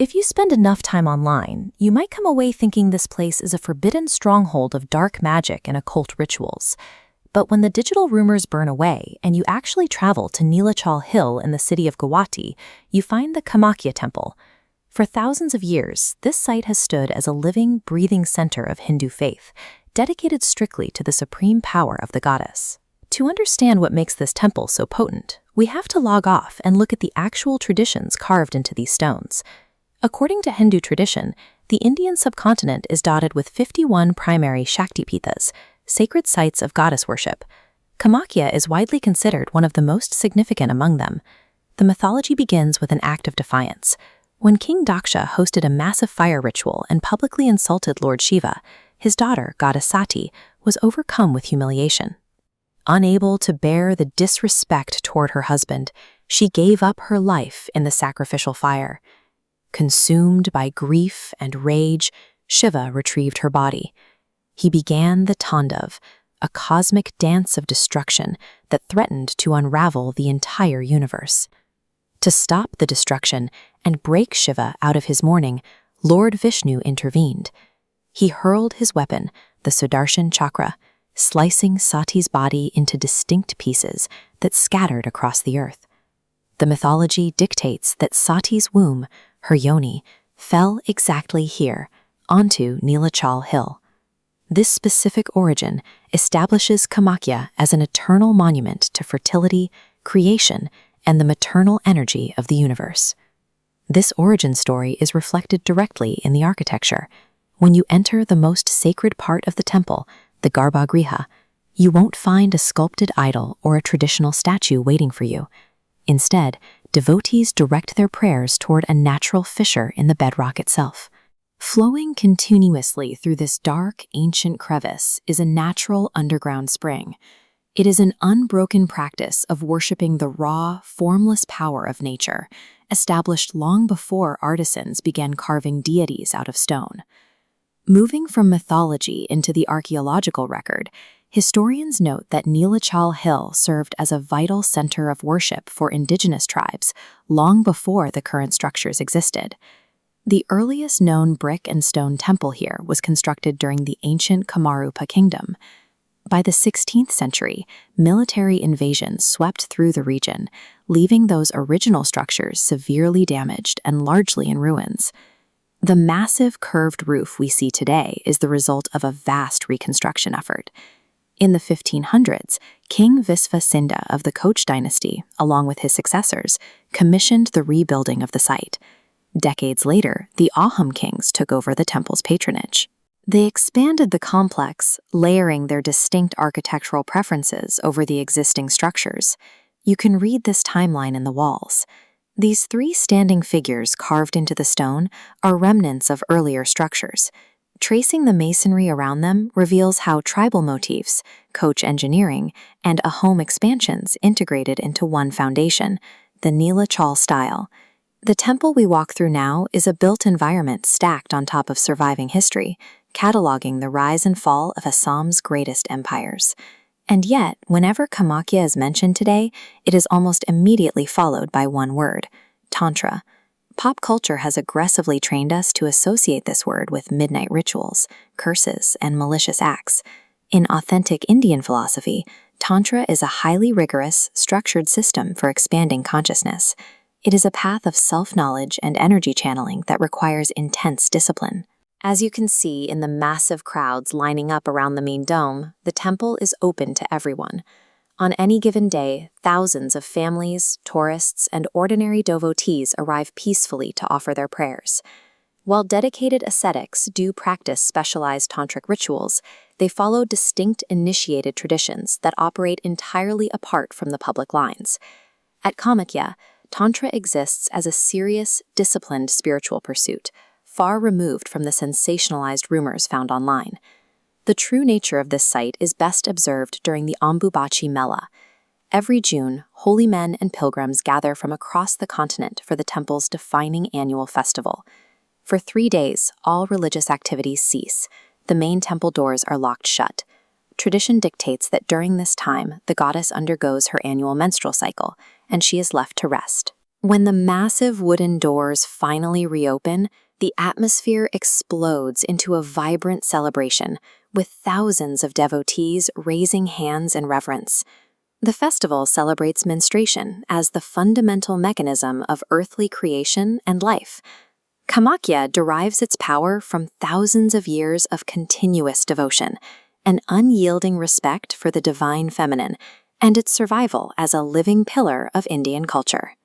If you spend enough time online, you might come away thinking this place is a forbidden stronghold of dark magic and occult rituals. But when the digital rumors burn away and you actually travel to Nilachal Hill in the city of Guwahati, you find the Kamakhya temple. For thousands of years, this site has stood as a living, breathing center of Hindu faith, dedicated strictly to the supreme power of the goddess. To understand what makes this temple so potent, we have to log off and look at the actual traditions carved into these stones. According to Hindu tradition, the Indian subcontinent is dotted with 51 primary Shaktipitas, sacred sites of goddess worship. Kamakhya is widely considered one of the most significant among them. The mythology begins with an act of defiance. When King Daksha hosted a massive fire ritual and publicly insulted Lord Shiva, his daughter, Goddess Sati, was overcome with humiliation. Unable to bear the disrespect toward her husband, she gave up her life in the sacrificial fire. Consumed by grief and rage, Shiva retrieved her body. He began the Tandav, a cosmic dance of destruction that threatened to unravel the entire universe. To stop the destruction and break Shiva out of his mourning, Lord Vishnu intervened. He hurled his weapon, the Sudarshan Chakra, slicing Sati's body into distinct pieces that scattered across the earth. The mythology dictates that Sati's womb, her yoni, fell exactly here, onto Nilachal Hill. This specific origin establishes Kamakhya as an eternal monument to fertility, creation, and the maternal energy of the universe. This origin story is reflected directly in the architecture. When you enter the most sacred part of the temple, the Garbhagriha, you won't find a sculpted idol or a traditional statue waiting for you. Instead, devotees direct their prayers toward a natural fissure in the bedrock itself. Flowing continuously through this dark, ancient crevice is a natural underground spring. It is an unbroken practice of worshiping the raw, formless power of nature, established long before artisans began carving deities out of stone. Moving from mythology into the archaeological record, historians note that Nilachal Hill served as a vital center of worship for indigenous tribes long before the current structures existed. The earliest known brick and stone temple here was constructed during the ancient Kamarupa kingdom. By the 16th century, military invasions swept through the region, leaving those original structures severely damaged and largely in ruins. The massive curved roof we see today is the result of a vast reconstruction effort. In the 1500s, King Visva of the Koch dynasty, along with his successors, commissioned the rebuilding of the site. Decades later, the Ahom kings took over the temple's patronage. They expanded the complex, layering their distinct architectural preferences over the existing structures. You can read this timeline in the walls. These three standing figures carved into the stone are remnants of earlier structures. Tracing the masonry around them reveals how tribal motifs, Koch engineering, and Ahom expansions integrated into one foundation, the Nilachal style. The temple we walk through now is a built environment stacked on top of surviving history, cataloging the rise and fall of Assam's greatest empires. And yet, whenever Kamakhya is mentioned today, it is almost immediately followed by one word: Tantra. Pop culture has aggressively trained us to associate this word with midnight rituals, curses, and malicious acts. In authentic Indian philosophy, Tantra is a highly rigorous, structured system for expanding consciousness. It is a path of self-knowledge and energy channeling that requires intense discipline. As you can see in the massive crowds lining up around the main dome, the temple is open to everyone. On any given day, thousands of families, tourists, and ordinary devotees arrive peacefully to offer their prayers. While dedicated ascetics do practice specialized tantric rituals, they follow distinct initiated traditions that operate entirely apart from the public lines. At Kamakhya, Tantra exists as a serious, disciplined spiritual pursuit, far removed from the sensationalized rumors found online. The true nature of this site is best observed during the Ambubachi Mela. Every June, holy men and pilgrims gather from across the continent for the temple's defining annual festival. For 3 days, all religious activities cease. The main temple doors are locked shut. Tradition dictates that during this time, the goddess undergoes her annual menstrual cycle, and she is left to rest. When the massive wooden doors finally reopen, the atmosphere explodes into a vibrant celebration, with thousands of devotees raising hands in reverence. The festival celebrates menstruation as the fundamental mechanism of earthly creation and life. Kamakhya derives its power from thousands of years of continuous devotion, an unyielding respect for the divine feminine, and its survival as a living pillar of Indian culture.